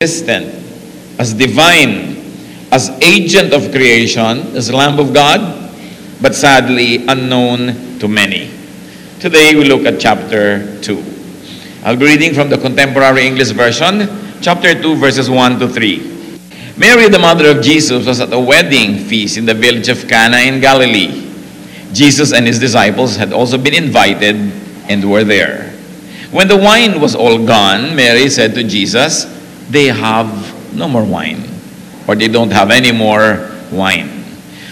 existent, as divine, as agent of creation, as Lamb of God, but sadly unknown to many. Today we look at chapter 2. I'll be reading from the Contemporary English Version, chapter 2, verses 1 to 3. Mary, the mother of Jesus, was at a wedding feast in the village of Cana in Galilee. Jesus and his disciples had also been invited and were there. When the wine was all gone, Mary said to Jesus, "They have no more wine," or they don't have any more wine.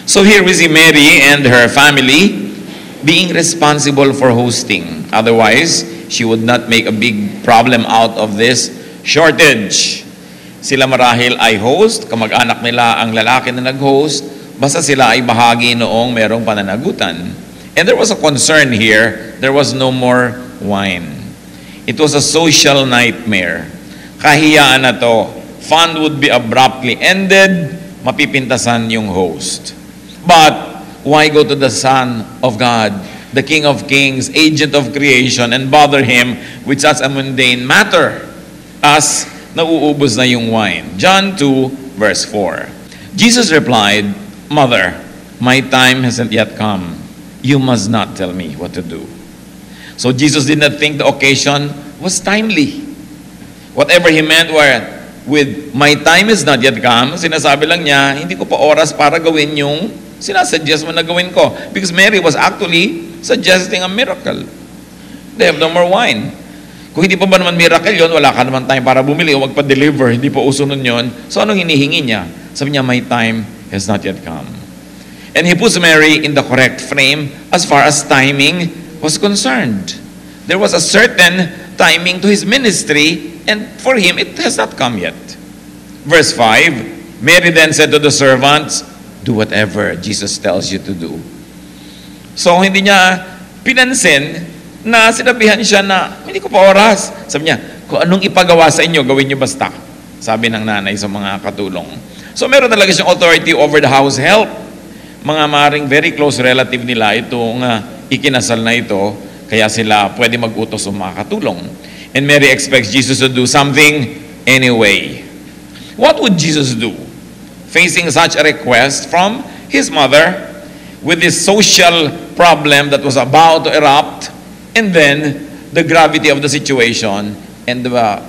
So here we see Mary and her family being responsible for hosting. Otherwise, she would not make a big problem out of this shortage. Sila marahil ay host, kamag-anak nila ang lalaki na nag-host, basta sila ay bahagi noong merong pananagutan. And there was a concern here, there was no more wine. It was a social nightmare. Kahiyaan na to. Fun would be abruptly ended, mapipintasan yung host. But why go to the Son of God, the King of Kings, agent of creation, and bother him with such a mundane matter as nauubos na yung wine? John 2, verse 4. Jesus replied, "Mother, my time hasn't yet come. You must not tell me what to do." So Jesus did not think the occasion was timely. Whatever he meant with "my time is not yet come," sinasabi lang niya, hindi ko pa oras para gawin yung sinasuggest mo na gawin ko. Because Mary was actually suggesting a miracle. They have no more wine. Kung hindi pa ba naman miracle yun, wala ka naman time para bumili o magpa-deliver. Hindi pa uso nun yun. So anong hinihingi niya? Sabi niya, "My time has not yet come." And he puts Mary in the correct frame as far as timing was concerned. There was a certain timing to his ministry, and for him, it has not come yet. Verse 5, Mary then said to the servants, "Do whatever Jesus tells you to do." So, hindi niya pinansin na sinabihan siya na, "Hindi ko pa oras." Sabi niya, "Kung anong ipagawa sa inyo, gawin niyo basta." Sabi ng nanay sa mga katulong. So, meron talaga siyang authority over the house help. Mga maring very close relative nila itong ikinasal na ito, kaya sila pwede mag-utos o makakatulong. And Mary expects Jesus to do something anyway. What would Jesus do facing such a request from his mother with this social problem that was about to erupt, and then the gravity of the situation and the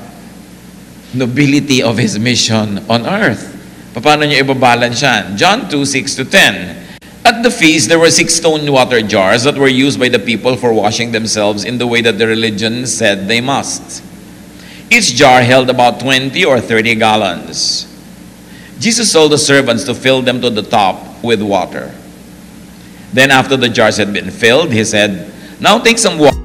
nobility of his mission on earth? Paano niya ibabalance yan? John 2, 6 to 10. At the feast, there were 6 stone water jars that were used by the people for washing themselves in the way that the religion said they must. Each jar held about 20 or 30 gallons. Jesus told the servants to fill them to the top with water. Then after the jars had been filled, he said, "Now take some water."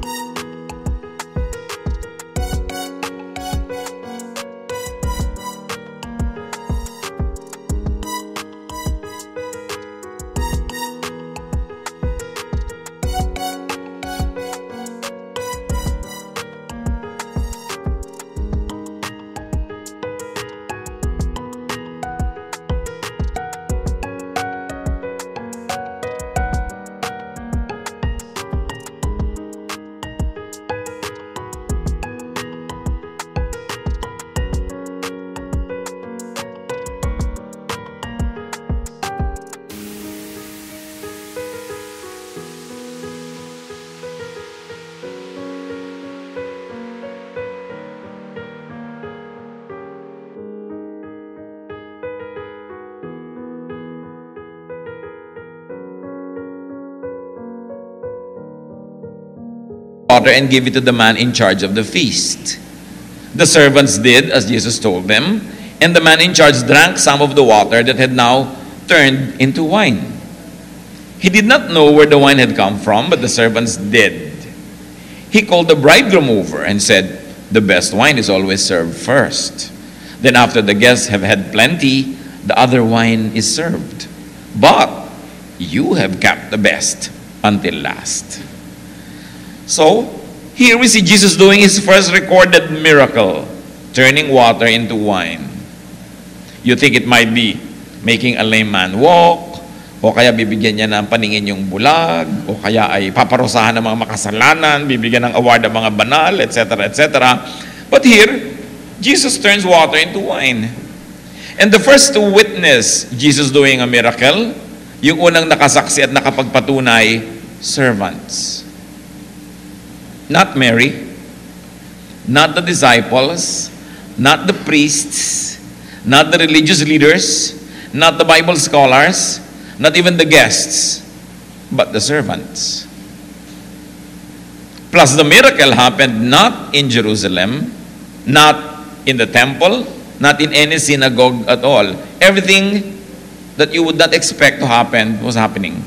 Water and give it to the man in charge of the feast. The servants did as Jesus told them, and the man in charge drank some of the water that had now turned into wine. He did not know where the wine had come from, but the servants did. He called the bridegroom over and said, "The best wine is always served first. Then after the guests have had plenty, the other wine is served. But you have kept the best until last." So, here we see Jesus doing his first recorded miracle, turning water into wine. You think it might be making a lame man walk, o kaya bibigyan niya ng paningin yung bulag, o kaya ay paparusahan ng mga makasalanan, bibigyan ng award ng mga banal, etc., etc. But here, Jesus turns water into wine. And the first to witness Jesus doing a miracle, yung unang nakasaksi at nakapagpatunay, servants. Not Mary, not the disciples, not the priests, not the religious leaders, not the Bible scholars, not even the guests, but the servants. Plus the miracle happened not in Jerusalem, not in the temple, not in any synagogue at all. Everything that you would not expect to happen was happening.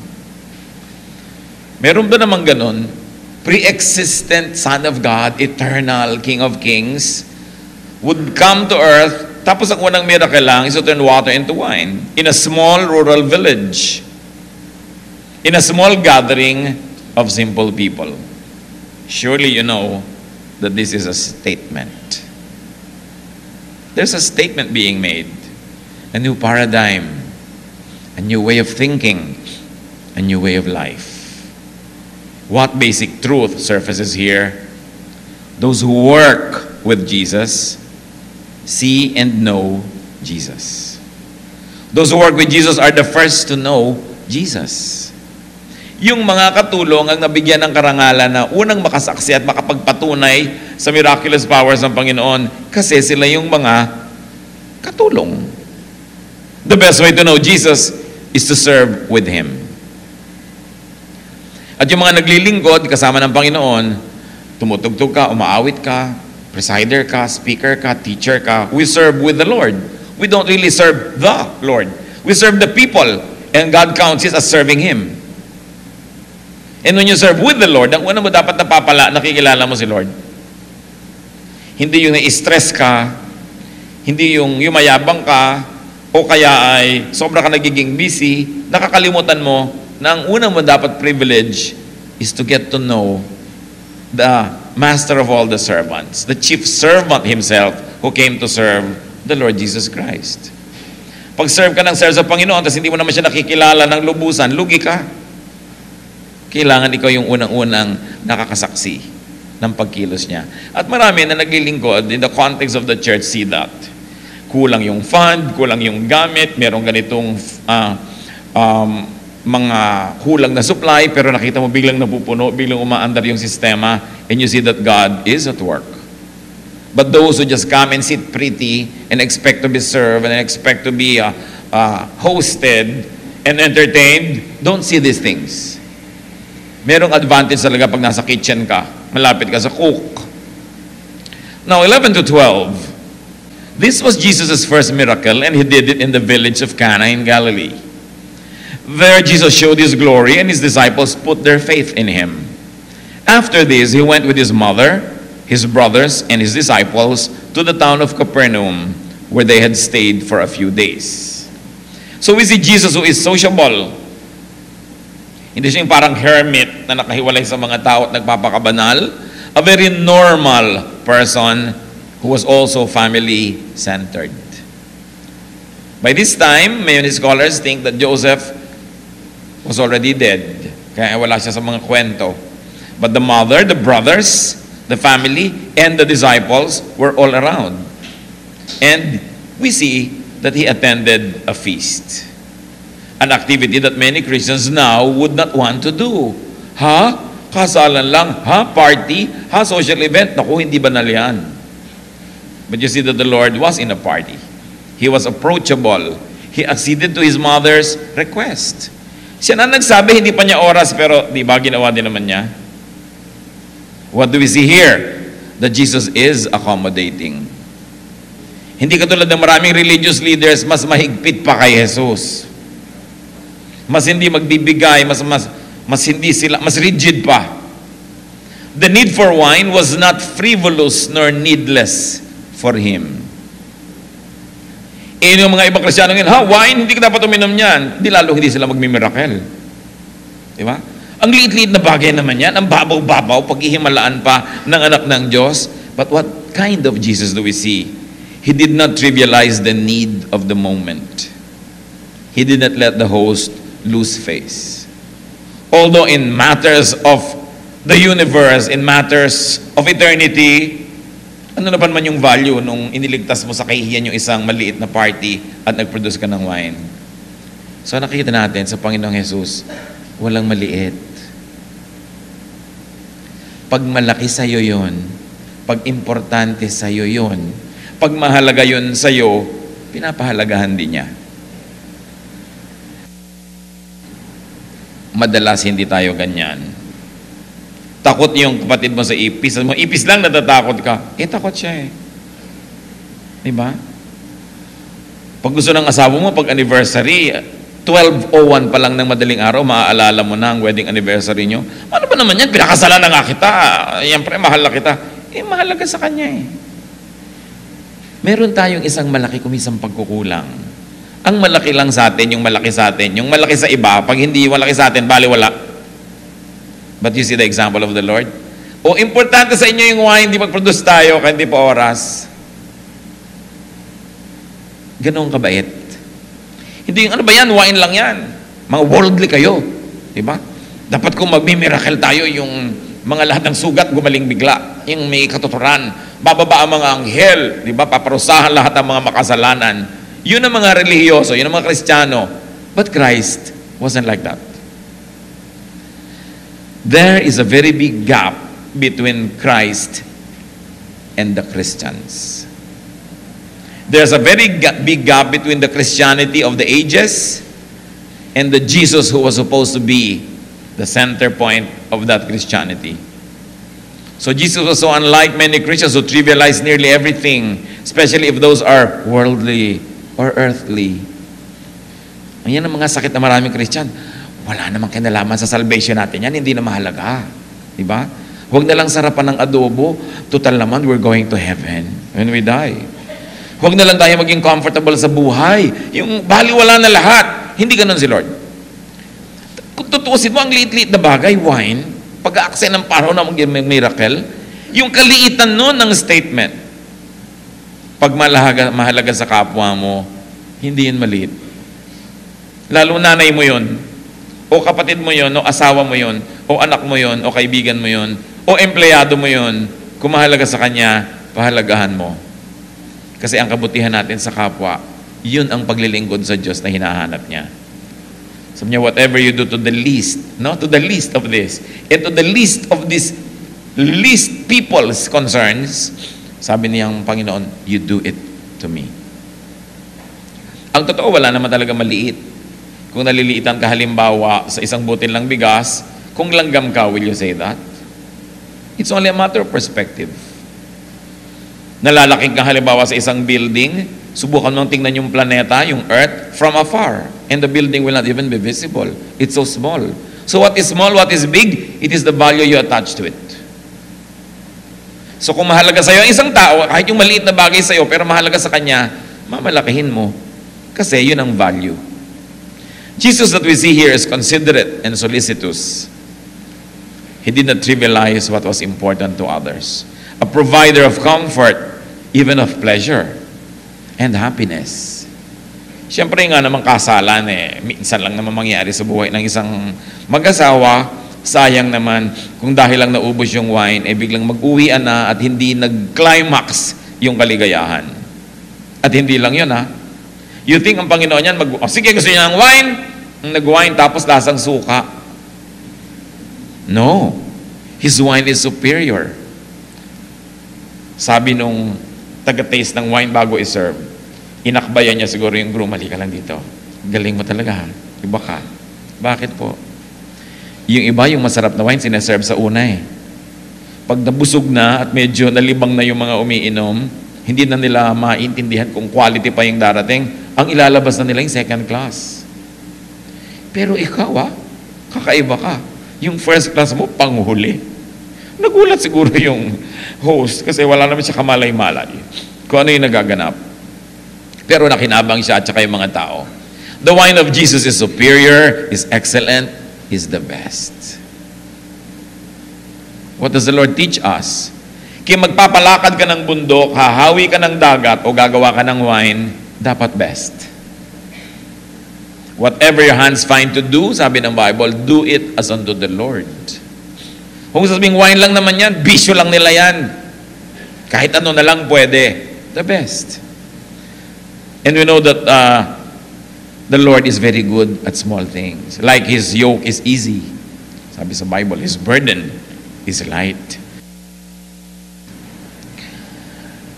Meron ba namang ganun? Pre-existent Son of God, eternal King of Kings, would come to earth, tapos ang unang miracle lang is to turn water into wine in a small rural village, in a small gathering of simple people. Surely you know that this is a statement. There's a statement being made. A new paradigm, a new way of thinking, a new way of life. What basic truth surfaces here? Those who work with Jesus see and know Jesus. Those who work with Jesus are the first to know Jesus. Yung mga katulong ang nabigyan ng karangalan na unang makasaksi at makapagpatunay sa miraculous powers ng Panginoon kasi sila yung mga katulong. The best way to know Jesus is to serve with Him. At yung mga naglilingkod kasama ng Panginoon, tumutugtog ka, umaawit ka, presider ka, speaker ka, teacher ka, we serve with the Lord. We don't really serve the Lord. We serve the people, and God counts it as serving Him. And when you serve with the Lord, ang una mo dapat napapala, nakikilala mo si Lord. Hindi yung na-stress ka, hindi yung yumayabang ka, o kaya ay sobra ka nagiging busy, nakakalimutan mo na ang una mo dapat privilege is to get to know the master of all the servants, the chief servant Himself who came to serve the Lord Jesus Christ. Pag serve ka ng serve sa Panginoon, tapos hindi mo naman siya nakikilala ng lubusan, lugi ka. Kailangan ikaw yung unang-unang nakakasaksi ng pagkilos niya. At marami na naglilingkod in the context of the church see that. Kulang yung fund, kulang yung gamit, merong ganitong mga kulang na supply, pero nakita mo biglang napupuno, biglang umaandar yung sistema, and you see that God is at work. But those who just come and sit pretty and expect to be served and expect to be hosted and entertained, don't see these things. Merong advantage talaga pag nasa kitchen ka, malapit ka sa cook. Now, 11 to 12, this was Jesus' first miracle, and He did it in the village of Cana in Galilee. There Jesus showed His glory, and His disciples put their faith in Him. After this, He went with His mother, His brothers, and His disciples to the town of Capernaum, where they had stayed for a few days. So we see Jesus who is sociable. Hindi siya yung parang hermit na nakahiwalay sa mga tao at nagpapakabanal. A very normal person who was also family-centered. By this time, many scholars think that Joseph was already dead. Kaya wala siya sa mga kwento. But the mother, the brothers, the family, and the disciples were all around. And we see that He attended a feast. An activity that many Christians now would not want to do. Ha? Kasalan lang? Ha? Party? Ha? Social event? Naku, hindi banal yan. But you see that the Lord was in a party. He was approachable. He acceded to His mother's request. Siya na nagsabi, hindi pa niya oras, pero di ba ginawa din naman niya? What do we see here? That Jesus is accommodating. Hindi katulad ng maraming religious leaders, mas mahigpit pa kay Jesus. Mas hindi magbibigay, mas hindi sila, mas rigid pa. The need for wine was not frivolous nor needless for Him. Yung mga ibang Kristiyano ngayon, wine, hindi ka dapat uminom niyan. Hindi sila magmimiracle. Di ba? Ang liit-liit na bagay naman yan, ang babaw-babaw, paghihimalaan pa ng anak ng Diyos. But what kind of Jesus do we see? He did not trivialize the need of the moment. He did not let the host lose face. Although in matters of the universe, in matters of eternity, Ano na man yung value nung iniligtas mo sa kahihiyan yung isang maliit na party at nag-produce ka ng wine? So nakikita natin sa Panginoong Jesus, walang maliit. Pag malaki sa'yo yun, pag importante sa'yo yun, pag mahalaga yun sa'yo, pinapahalagahan din niya. Madalas hindi tayo ganyan. Takot yung kapatid mo sa ipis. Sabi mo, ipis lang natatakot ka. Takot siya eh. Diba? Pag gusto ng asawa mo, pag anniversary, 12:01 pa lang ng madaling araw, maaalala mo na ang wedding anniversary nyo. Ano ba naman yan? Pinakasalan na nga kita. Yan pre, mahal na kita. Mahalaga sa kanya eh. Meron tayong isang malaki kumisang pagkukulang. Ang malaki lang sa atin, yung malaki sa atin. Yung malaki sa iba, pag hindi malaki sa atin, baliwala. But you see the example of the Lord? O importante sa inyo yung wine, hindi mag-produce tayo, kaya hindi pa oras. Ganoong kabait. Hindi yung ano ba yan, wine lang yan. Mga worldly kayo. Diba? Dapat kung magmi-miracle tayo, yung mga lahat ng sugat gumaling bigla. Yung may katuturan. Bababa ang mga anghel. Diba? Paparusahan lahat ang mga makasalanan. Yun ang mga relihiyoso, yun ang mga Kristiyano. But Christ wasn't like that. There is a very big gap between Christ and the Christians. There's a very big gap between the Christianity of the ages and the Jesus who was supposed to be the center point of that Christianity. So Jesus was so unlike many Christians who trivialize nearly everything, especially if those are worldly or earthly. Ayan ang mga sakit na maraming Christian. Wala namang kinalaman sa salvation natin yan, hindi na mahalaga. Diba? Huwag na lang sarapan ng adobo. Total naman, we're going to heaven when we die. Huwag na lang tayo maging comfortable sa buhay. Yung baliwala na lahat. Hindi ganun si Lord. Kung tutuusin mo ang liit-liit na bagay, wine, pag-aakse ng paraw na mag-miracle, yung kaliitan nun ng statement, pag mahalaga sa kapwa mo, hindi yun maliit. Lalo nanay mo yun, o kapatid mo yon, o asawa mo yon, o anak mo yon, o kaibigan mo yon, o empleyado mo yon, kung mahalaga sa kanya, pahalagahan mo. Kasi ang kabutihan natin sa kapwa, yun ang paglilingkod sa Diyos na hinahanap niya. Sabi niya, whatever you do to the least, no? To the least of this, and to the least of this least people's concerns, sabi niyang Panginoon, you do it to me. Ang totoo, wala naman talaga maliit. Kung naliliitan ka halimbawa sa isang butil ng bigas, kung langgam ka, will you say that? It's only a matter of perspective. Nalalaking ka halimbawa sa isang building, subukan mong tingnan yung planeta, yung Earth, from afar. And the building will not even be visible. It's so small. So what is small, what is big? It is the value you attach to it. So kung mahalaga sa'yo ang isang tao, kahit yung maliit na bagay sa'yo, pero mahalaga sa kanya, mamalakihin mo. Kasi yun ang value. Jesus that we see here is considerate and solicitous. He did not trivialize what was important to others. A provider of comfort, even of pleasure and happiness. Siyempre nga naman kasalan minsan lang naman mangyari sa buhay ng isang mag-asawa. Sayang naman kung dahil lang naubos yung wine, biglang mag-uwian na at hindi nag-climax yung kaligayahan. At hindi lang yun You think ang Panginoon yan, sige gusto niya ng wine, nag-wine tapos lasang suka. No. His wine is superior. Sabi nung taga-taste ng wine bago i-serve, inakbayan niya siguro yung groom, mali ka lang dito. Galing mo talaga Iba ka. Bakit po? Yung iba, yung masarap na wine, sineserve sa una Pag nabusog na at medyo nalibang na yung mga umiinom, hindi na nila maintindihan kung quality pa yung darating. Ang ilalabas na nila yung second class. Pero ikaw, kakaiba ka. Yung first class mo, panghuli. Nagulat siguro yung host kasi wala naman siya kamalay-malay kung ano yung nagaganap. Pero nakinabang siya at saka yung mga tao. The wine of Jesus is superior, is excellent, is the best. What does the Lord teach us? Kaya magpapalakad ka ng bundok, hahawi ka ng dagat, o gagawa ka ng wine, dapat best. Whatever your hands find to do, sabi ng Bible, do it as unto the Lord. Kung sabihin wine lang naman yan, bisyo lang nila yan. Kahit ano na lang pwede. The best. And we know that the Lord is very good at small things. Like His yoke is easy. Sabi sa Bible, His burden is light.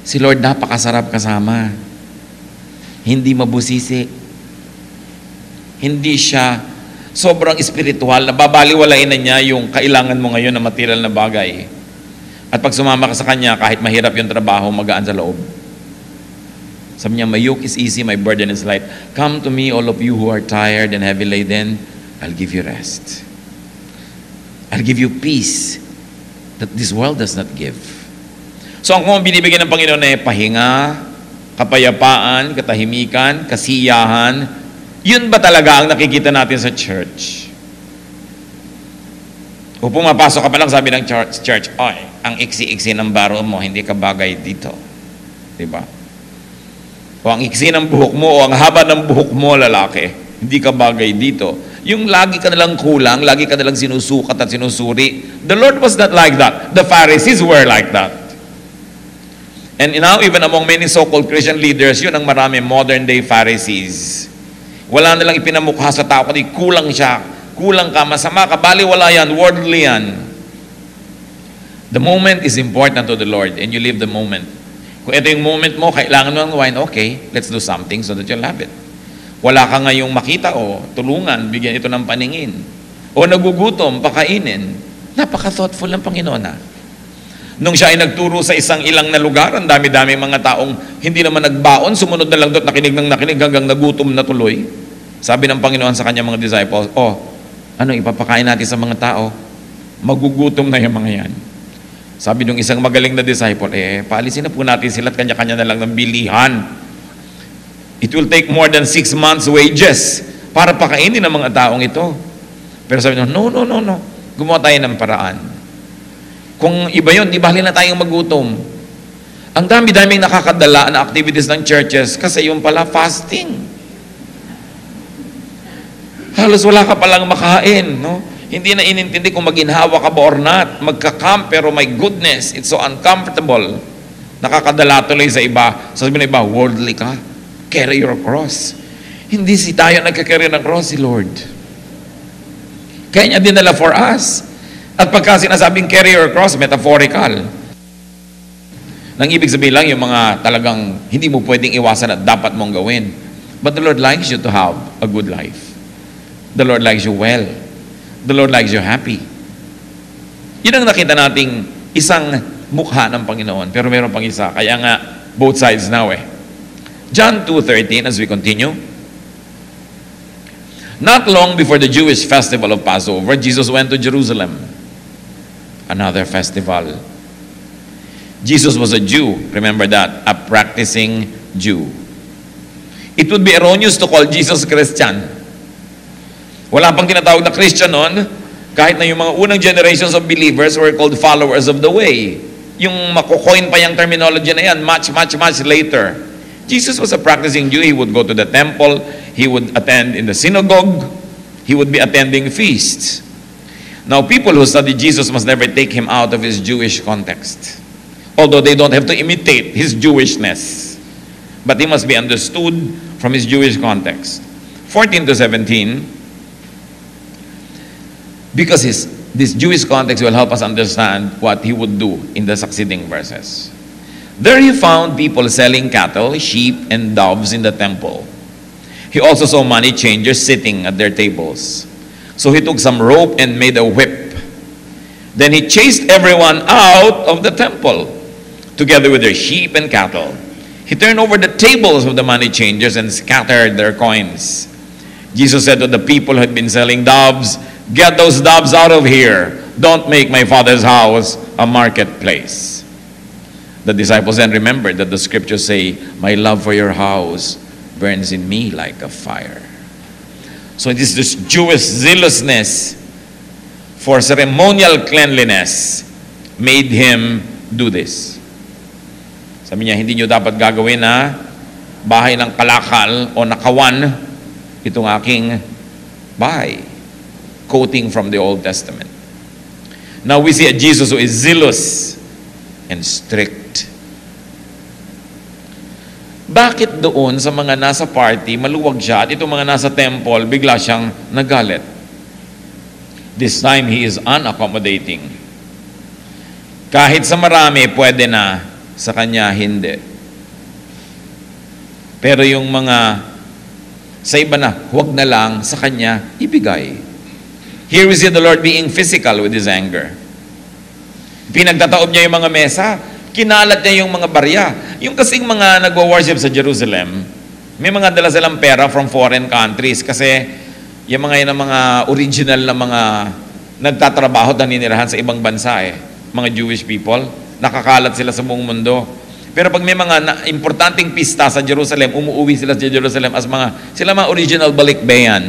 Si Lord napakasarap kasama. Hindi mabusisi. Hindi siya sobrang espiritual. Nababaliwalain na niya yung kailangan mo ngayon na material na bagay. At pag sumama ka sa Kanya, kahit mahirap yung trabaho, magaan sa loob. Sabi niya, my yoke is easy, my burden is light. Come to me, all of you who are tired and heavy laden, I'll give you rest. I'll give you peace that this world does not give. So ang kung binibigyan ng Panginoon ay pahinga, kapayapaan, katahimikan, kasiyahan, yun ba talaga ang nakikita natin sa church? O pumapasok ka pa lang, sabi ng church, ay, ang iksi-iksi ng baro mo, hindi ka bagay dito. Diba? O ang iksi ng buhok mo, o ang haba ng buhok mo, lalaki, hindi ka bagay dito. Yung lagi ka nalang kulang, lagi ka nalang sinusukat at sinusuri. The Lord was not like that. The Pharisees were like that. And now, even among many so-called Christian leaders, yun ang marami, modern day Pharisees. Wala nalang ipinamukha sa tao, kundi kulang siya. Kulang ka, masama ka, baliwala yan, worldly yan. The moment is important to the Lord, and you live the moment. Kung ito yung moment mo, kailangan mo ng wine, okay, let's do something so that you'll have it. Wala ka ngayong makita, o tulungan, bigyan ito ng paningin. O nagugutom, pakainin. Napaka-thoughtful ng Panginoon na. Nung siya ay nagturo sa isang ilang na lugar, ang dami-dami mga taong hindi naman nagbaon, sumunod na lang doon, nakinig hanggang nagutom na tuloy. Sabi ng Panginoon sa kanyang mga disciples, ano ipapakain natin sa mga tao? Magugutom na yung mga yan. Sabi nung isang magaling na disciple, paalisin na po natin sila at kanya-kanya na lang ng bilihan. It will take more than 6 months wages para pakainin ng mga taong ito. Pero sabi nung, no. Gumawa tayo ng paraan. Kung iba yun, di bali na tayong magutom. Ang dami-daming nakakadala na activities ng churches kasi yung pala fasting. Halos wala ka palang makain, no? Hindi na inintindi kung maginhawa ka ba or not. Magka-camp, pero my goodness, it's so uncomfortable. Nakakadala tuloy sa iba. Sabi ng iba, worldly ka. Carry your cross. Hindi si tayo nagka-carry ng cross, si Lord. Kaya niya dinala for us. At pagka sinasabing carry your cross, metaphorical. Nang ibig sabihin lang, yung mga talagang hindi mo pwedeng iwasan at dapat mong gawin. But the Lord likes you to have a good life. The Lord likes you well. The Lord likes you happy. Yun ang nakita nating isang mukha ng Panginoon. Pero meron pang isa. Kaya nga, both sides now John 2:13, as we continue. Not long before the Jewish festival of Passover, Jesus went to Jerusalem. Another festival. Jesus was a Jew. Remember that. A practicing Jew. It would be erroneous to call Jesus Christian. Wala pang tinatawag na Christian noon, kahit na yung mga unang generations of believers were called followers of the way. Yung makukoin pa yung terminology na yan, much later. Jesus was a practicing Jew. He would go to the temple, he would attend in the synagogue, he would be attending feasts. Now, people who study Jesus must never take him out of his Jewish context. Although they don't have to imitate his Jewishness. But he must be understood from his Jewish context. 14 to 17, because this Jewish context will help us understand what he would do in the succeeding verses. There he found people selling cattle, sheep, and doves in the temple. He also saw money changers sitting at their tables. So he took some rope and made a whip. Then he chased everyone out of the temple, together with their sheep and cattle. He turned over the tables of the money changers and scattered their coins. Jesus said to the people who had been selling doves, "Get those doves out of here. Don't make my Father's house a marketplace." The disciples then remembered that the scriptures say, "My love for your house burns in me like a fire." So it is this Jewish zealousness for ceremonial cleanliness made him do this. Sabi niya, hindi nyo dapat gagawin na bahay ng kalakal o nakawan itong aking bahay. Quoting from the Old Testament. Now we see a Jesus who is zealous and strict. Bakit doon sa mga nasa party, maluwag siya, at itong mga nasa temple, bigla siyang nagalit? This time, he is unaccommodating. Kahit sa marami, pwede na, sa kanya, hindi. Pero yung mga sa iba na, huwag na lang, sa kanya, ibigay. Here we see the Lord being physical with His anger. Pinagtataob niya yung mga mesa, kinalat niya yung mga barya. Yung kasing mga nagwa-worship sa Jerusalem, may mga dala silang pera from foreign countries kasi yung mga yun ang mga original na mga nagtatrabaho at naninirahan sa ibang bansa mga Jewish people, nakakalat sila sa buong mundo. Pero pag may mga importanteng pista sa Jerusalem, umuwi sila sa Jerusalem as sila mga original balikbayan.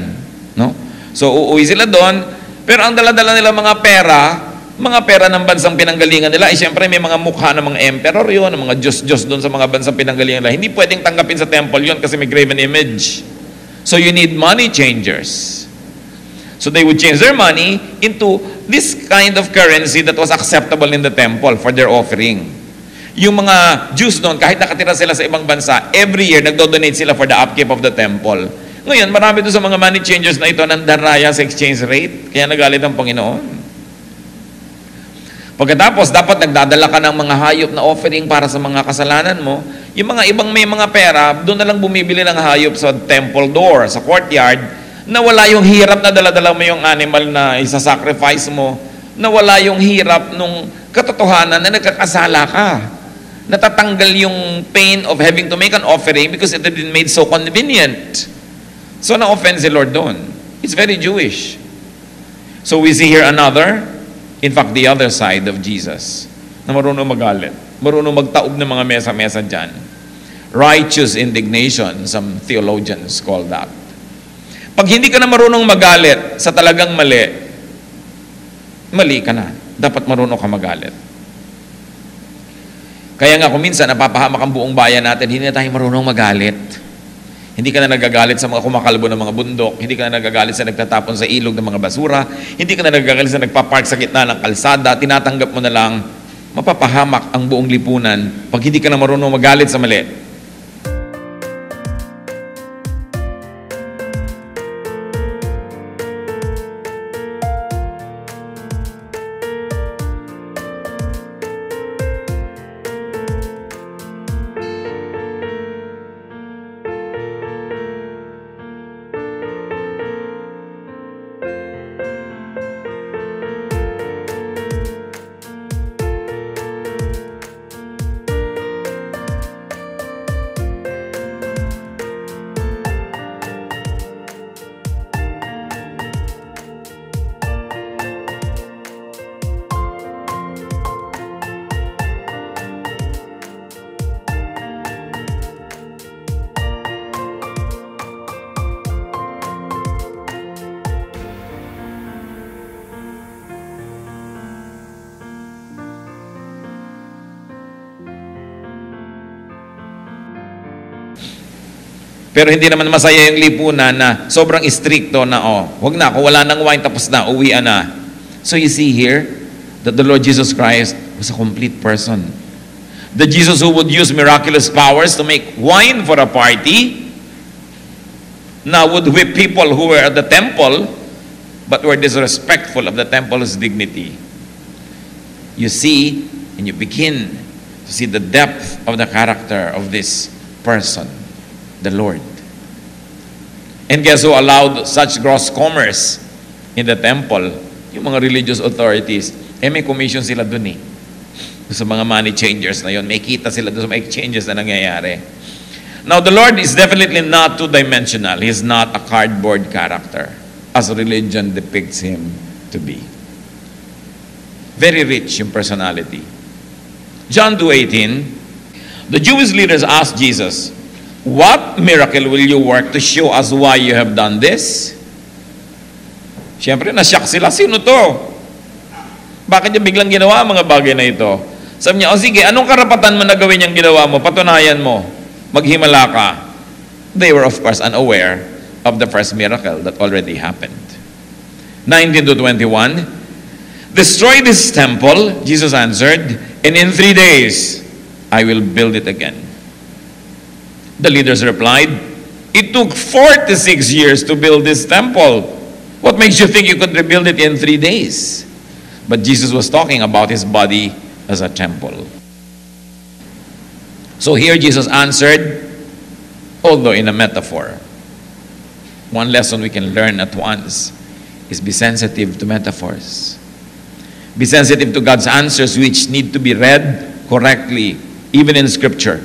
No? So, uuwi sila doon, pero ang dala-dala nila mga pera ng bansang pinanggalingan nila, siyempre may mga mukha ng mga emperor yun, ng mga Diyos-Diyos doon sa mga bansang pinanggalingan nila. Hindi pwedeng tanggapin sa temple yun kasi may graven image. So, you need money changers. So, they would change their money into this kind of currency that was acceptable in the temple for their offering. Yung mga Jews noon, kahit nakatira sila sa ibang bansa, every year nagdo-donate sila for the upkeep of the temple. Ngayon, marami doon sa mga money changers na ito nandaraya sa exchange rate, kaya nagalit ang Panginoon. Pagkatapos, dapat nagdadala ka ng mga hayop na offering para sa mga kasalanan mo. Yung mga ibang may mga pera, doon na lang bumibili ng hayop sa temple door, sa courtyard, na wala yung hirap na dala-dala mo yung animal na isa-sacrifice mo, na wala yung hirap nung katotohanan na nagkakasala ka. Natatanggal yung pain of having to make an offering because it had been made so convenient. So na-offend si Lord doon. It's very Jewish. So we see here another, in fact, the other side of Jesus, na marunong magalit, marunong magtaob ng mga mesa-mesa dyan. Righteous indignation, some theologians call that. Pag hindi ka na marunong magalit sa talagang mali, mali ka na. Dapat marunong ka magalit. Kaya nga kung minsan napapahamak ang buong bayan natin, hindi na tayo marunong magalit. Hindi ka na nagagalit sa mga kumakalbo ng mga bundok, hindi ka na nagagalit sa nagtatapon sa ilog ng mga basura, hindi ka na nagagalit sa nagpapark sa gitna ng kalsada, tinatanggap mo na lang, mapapahamak ang buong lipunan pag hindi ka na marunong magalit sa mali. Pero hindi naman masaya yung lipunan na sobrang istrikto na, wag na, kung wala nang wine, tapos na, uwian na. So you see here that the Lord Jesus Christ was a complete person. The Jesus who would use miraculous powers to make wine for a party, now would whip people who were at the temple, but were disrespectful of the temple's dignity. You see, and you begin to see the depth of the character of this person, the Lord. And guess who allowed such gross commerce in the temple? Yung mga religious authorities. May commission sila dun sa mga money changers na yun. May kita sila dun sa mga exchanges na nangyayari. Now, the Lord is definitely not two-dimensional. He's not a cardboard character, as religion depicts Him to be. Very rich yung personality. John 2:18, the Jewish leaders asked Jesus, "What miracle will you work to show us why you have done this?" Siyempre, nasyak sila. Sino to? Bakit niya biglang ginawa ang mga bagay na ito? Sabi niya, sige, anong karapatan mo na gawin yung ginawa mo? Patunayan mo. Maghimala ka. They were, of course, unaware of the first miracle that already happened. 19-21, destroy this temple, Jesus answered, and in 3 days, I will build it again. The leaders replied, "It took 46 years to build this temple. What makes you think you could rebuild it in 3 days?" But Jesus was talking about his body as a temple. So here Jesus answered, although in a metaphor. One lesson we can learn at once is be sensitive to metaphors. Be sensitive to God's answers, which need to be read correctly, even in Scripture.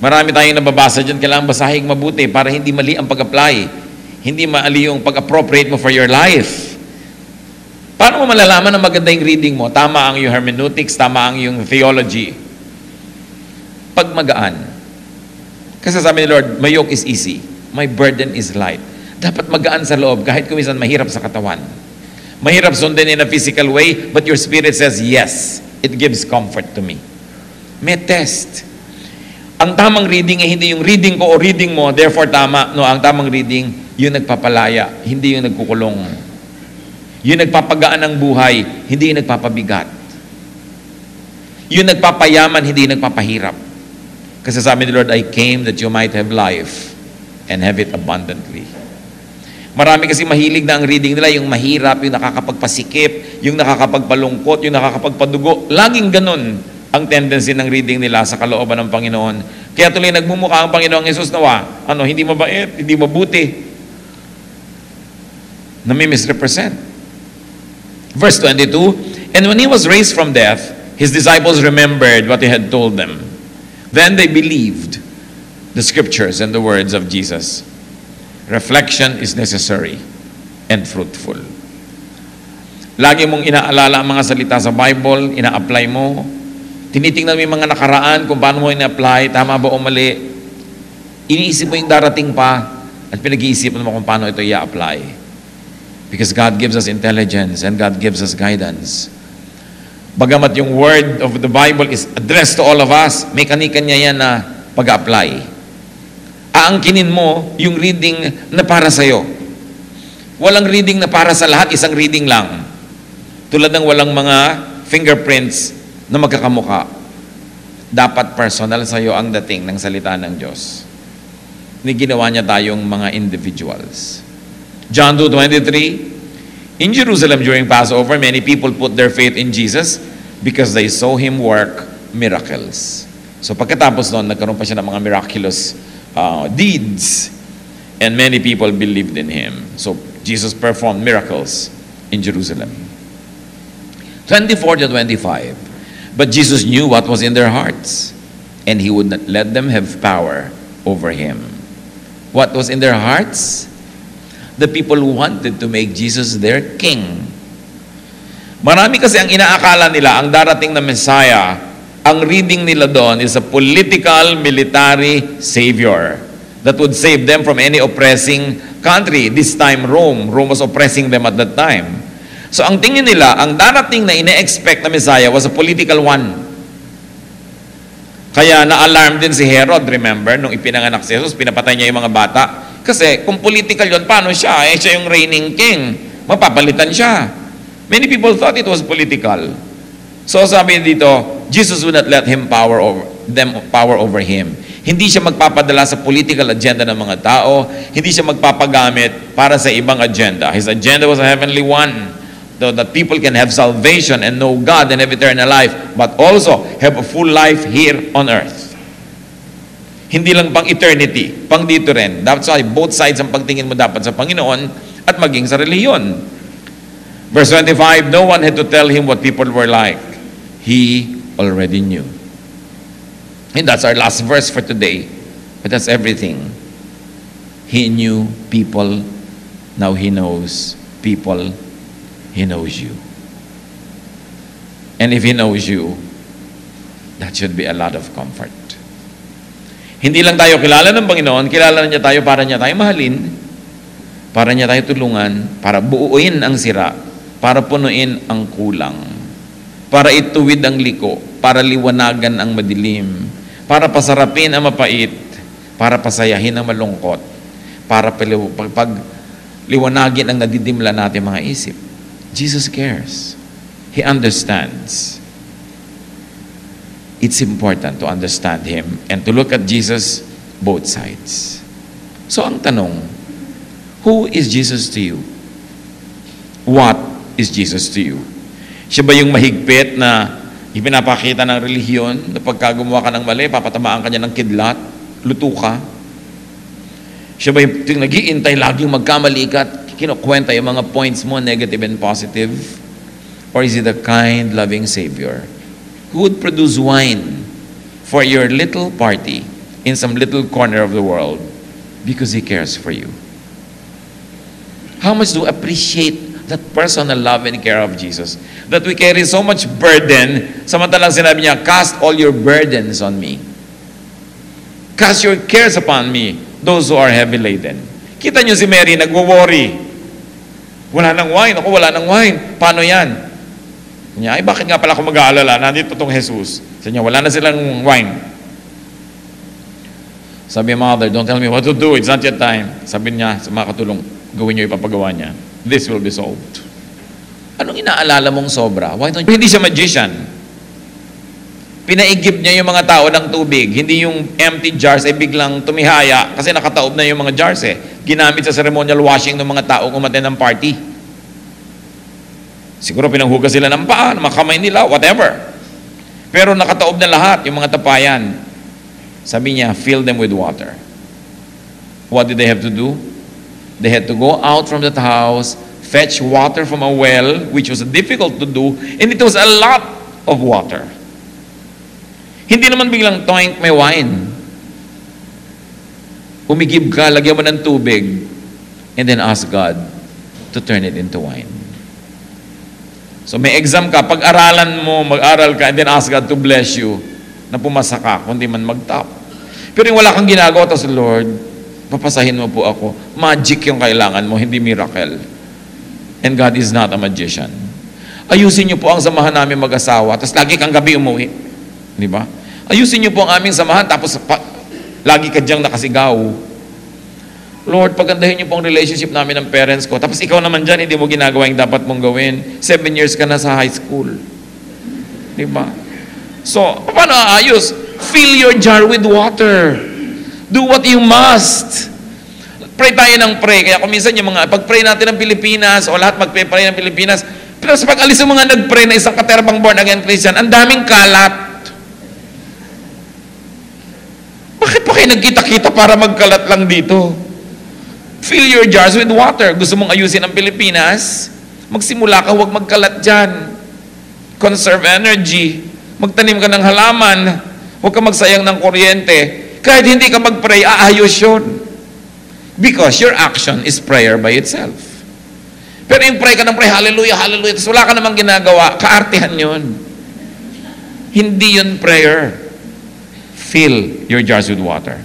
Marami tayong nababasa dyan, kailangan basahin mabuti para hindi mali ang pag-apply. Hindi mali yung pag-appropriate mo for your life. Paano mo malalaman na maganda yung reading mo? Tama ang yung hermeneutics, tama ang yung theology. Pag magaan. Kasi sabi ni Lord, my yoke is easy, my burden is light. Dapat magaan sa loob, kahit kumisan mahirap sa katawan. Mahirap sundin in a physical way, but your spirit says, yes, it gives comfort to me. May test. Ang tamang reading ay hindi yung reading ko o reading mo, therefore tama. No, ang tamang reading, yung nagpapalaya, hindi yung nagkukulong. Yung nagpapagaan ng buhay, hindi yung nagpapabigat. Yung nagpapayaman, hindi yung nagpapahirap. Kasi sabi ni Lord, I came that you might have life and have it abundantly. Marami kasi mahilig na ang reading nila, yung mahirap, yung nakakapagpasikip, yung nakakapagpalungkot, yung nakakapagpadugo. Laging ganun ang tendency ng reading nila sa kalooban ng Panginoon. Kaya tuloy nagmumukha ang Panginoong Jesus na hindi mabait, hindi mabuti. Nami-misrepresent. Verse 22, and when he was raised from death, his disciples remembered what he had told them. Then they believed the scriptures and the words of Jesus. Reflection is necessary and fruitful. Lagi mong inaalala ang mga salita sa Bible, ina-apply mo. Tinitingnan mo yung mga nakaraan kung paano mo ina-apply, tama ba o mali. Iniisip mo yung darating pa at pinag-iisipan mo kung paano ito i-apply. Because God gives us intelligence and God gives us guidance. Bagamat yung word of the Bible is addressed to all of us, may kani-kanya yan na pag-apply. Aangkinin mo yung reading na para sa'yo. Walang reading na para sa lahat, isang reading lang. Tulad ng walang mga fingerprints na magkakamuka. Dapat personal sa'yo ang dating ng salita ng Diyos. Ginawa niya tayong mga individuals. John 2:23, in Jerusalem during Passover, many people put their faith in Jesus because they saw Him work miracles. So pagkatapos noon, nagkaroon pa siya ng mga miraculous deeds, and many people believed in Him. So Jesus performed miracles in Jerusalem. 24-25, but Jesus knew what was in their hearts, and He would not let them have power over Him. What was in their hearts? The people who wanted to make Jesus their king. Marami kasi ang inaakala nila, ang darating na Messiah, ang reading nila doon is a political, military savior that would save them from any oppressing country. This time, Rome. Rome was oppressing them at that time. So ang tingin nila, ang darating na ine-expect na Messiah was a political one. Kaya na-alarm din si Herod, remember, nung ipinanganak si Jesus, pinapatay niya yung mga bata. Kasi kung political yun, paano siya? Siya yung reigning king. Mapapalitan siya. Many people thought it was political. So sabi dito, Jesus would not let power over him. Hindi siya magpapadala sa political agenda ng mga tao. Hindi siya magpapagamit para sa ibang agenda. His agenda was a heavenly one. So that people can have salvation and know God and have eternal life, but also have a full life here on earth. Hindi lang pang eternity, pang dito rin. That's why both sides ang pagtingin mo dapat sa Panginoon at maging sa reliyon. Verse 25, no one had to tell him what people were like. He already knew. And that's our last verse for today. But that's everything. He knew people. Now He knows people. He knows you. And if He knows you, that should be a lot of comfort. Hindi lang tayo kilala ng Panginoon, kilala niya tayo para niya tayo mahalin, para niya tayo tulungan, para buuin ang sira, para punuin ang kulang, para ituwid ang liko, para liwanagan ang madilim, para pasarapin ang mapait, para pasayahin ang malungkot, para pagliwanagin ang nadidimla natin mga isip. Jesus cares. He understands. it's important to understand Him and to look at Jesus both sides. So ang tanong, who is Jesus to you? What is Jesus to you? Siya ba yung mahigpit na ipinapakita ng relihiyon na pagka gumawa ka ng mali, papatamaan ka niya ng kidlat, luto ka? Siya ba yung nag-iintay laging magkamali ka at kinukwenta yung mga points mo, negative and positive? Or is He the kind, loving Savior who would produce wine for your little party in some little corner of the world because He cares for you? How much do we appreciate that personal love and care of Jesus that we carry so much burden, samantalang sinabi niya, cast all your burdens on me. Cast your cares upon me, those who are heavy laden. Kita niyo si Mary, nagwo-worry. Wala nang wine. Ako, wala nang wine. Paano yan? Niya, ay bakit nga pala ako mag-aalala? Nandito tong Jesus. Sabi niya, wala na silang wine. Sabi niya, Mother, don't tell me what to do. It's not yet time. Sabi niya sa mga katulong, gawin niyo ipapagawa niya. This will be solved. Anong inaalala mong sobra? Why don't you? Hindi siya magician. Pinaigib niya yung mga tao ng tubig. Hindi yung empty jars ay biglang tumihaya kasi nakataob na yung mga jars eh. Ginamit sa ceremonial washing ng mga tao kung umattend ng party. Siguro pinanghugas sila ng paa, ng mga kamay nila, whatever. Pero nakataob na lahat, yung mga tapayan. Sabi niya, fill them with water. What did they have to do? They had to go out from that house, fetch water from a well, which was difficult to do, and it was a lot of water. Hindi naman biglang toink, may wine. Umigib ka, lagyan mo ng tubig, and then ask God to turn it into wine. So may exam ka, pag-aralan mo, mag-aral ka, and then ask God to bless you, na pumasa ka, kundi man mag-top. Pero yung wala kang ginagawa, tapos Lord, papasahin mo po ako. Magic yung kailangan mo, hindi miracle. And God is not a magician. Ayusin niyo po ang samahan namin mag-asawa, tapos lagi kang gabi umuwi. Di ba? Ayusin niyo po ang aming samahan, tapos lagi ka diyang nakasigaw. Lord, pagandahin niyo po ang relationship namin ng parents ko. Tapos ikaw naman dyan, hindi mo ginagawa yung dapat mong gawin. 7 years ka na sa high school. Di ba? So, paano aayos? Fill your jar with water. Do what you must. Pray tayo ng pray. Kaya kung minsan yung mga, pag-pray natin ng Pilipinas, o lahat mag-pray ng Pilipinas, pero sa pag-alis ng mga nag-pray na isang katerbang born-again Christian, ang daming kalat. Bakit pa kayo nagkita-kita para magkalat lang dito? Fill your jars with water. Gusto mong ayusin ang Pilipinas? Magsimula ka, huwag magkalat dyan. Conserve energy. Magtanim ka ng halaman. Huwag ka magsayang ng kuryente. Kahit hindi ka mag-pray, aayos yun. Because your action is prayer by itself. Pero yung pray ka ng pray, hallelujah, hallelujah, tapos wala ka namang ginagawa, kaartihan yun. Hindi yun prayer. Fill your jars with water.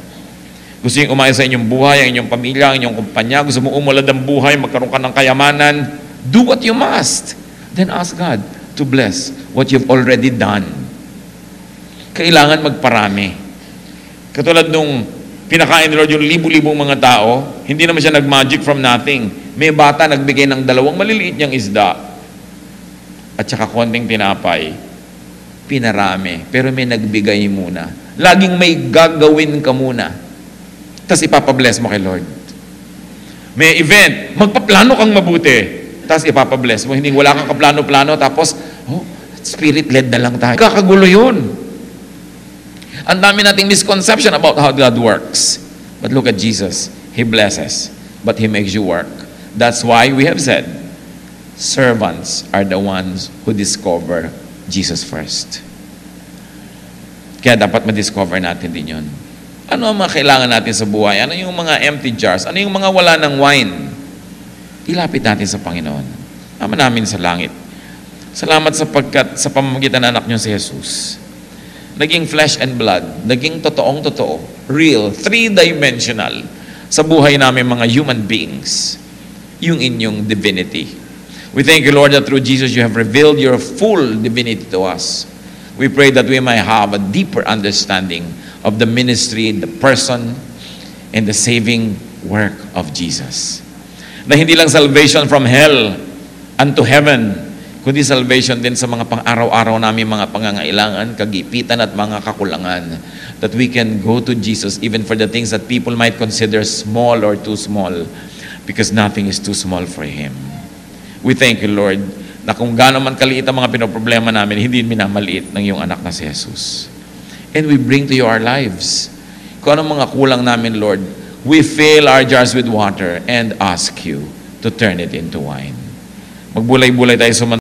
Gusto nyo umayos sa inyong buhay, ang inyong pamilya, ang inyong kumpanya, gusto mo umunlad ng buhay, magkaroon ka ng kayamanan, do what you must. Then ask God to bless what you've already done. Kailangan magparami. Katulad nung pinakain ni Lord yung libu-libong mga tao, hindi naman siya nag-magic from nothing. May bata nagbigay ng 2 maliliit niyang isda at saka konting tinapay. Pinarami. Pero may nagbigay muna. Laging may gagawin ka muna. Tapos ipapabless mo kay Lord. May event, magpaplano kang mabuti. Tapos ipapabless mo. Hindi, wala kang kaplano-plano. Tapos, spirit-led na lang tayo. Kakagulo yun. Ang dami nating misconception about how God works. But look at Jesus. He blesses, but He makes you work. That's why we have said, servants are the ones who discover Jesus first. Kaya dapat ma-discover natin din yun. Ano ang mga kailangan natin sa buhay? Ano yung mga empty jars? Ano yung mga wala ng wine? Ilapit natin sa Panginoon. Ama namin sa langit. Salamat sapagkat sa pamamagitan ng anak niyo si Jesus. Naging flesh and blood. Naging totoong-totoo. Real. 3-dimensional. Sa buhay namin mga human beings. Yung inyong divinity. We thank you, Lord, that through Jesus you have revealed your full divinity to us. We pray that we might have a deeper understanding of the ministry, the person, and the saving work of Jesus. Na hindi lang salvation from hell unto heaven, kundi salvation din sa mga pang-araw-araw namin mga pangangailangan, kagipitan at mga kakulangan. That we can go to Jesus even for the things that people might consider small or too small, because nothing is too small for Him. We thank you, Lord, na kung gaano man kaliit ang mga pinoproblema namin, hindi minamaliit ng iyong anak na si Jesus. And we bring to you our lives. Kung anong mga kulang namin, Lord, we fill our jars with water and ask you to turn it into wine. Magbulay-bulay tayo sa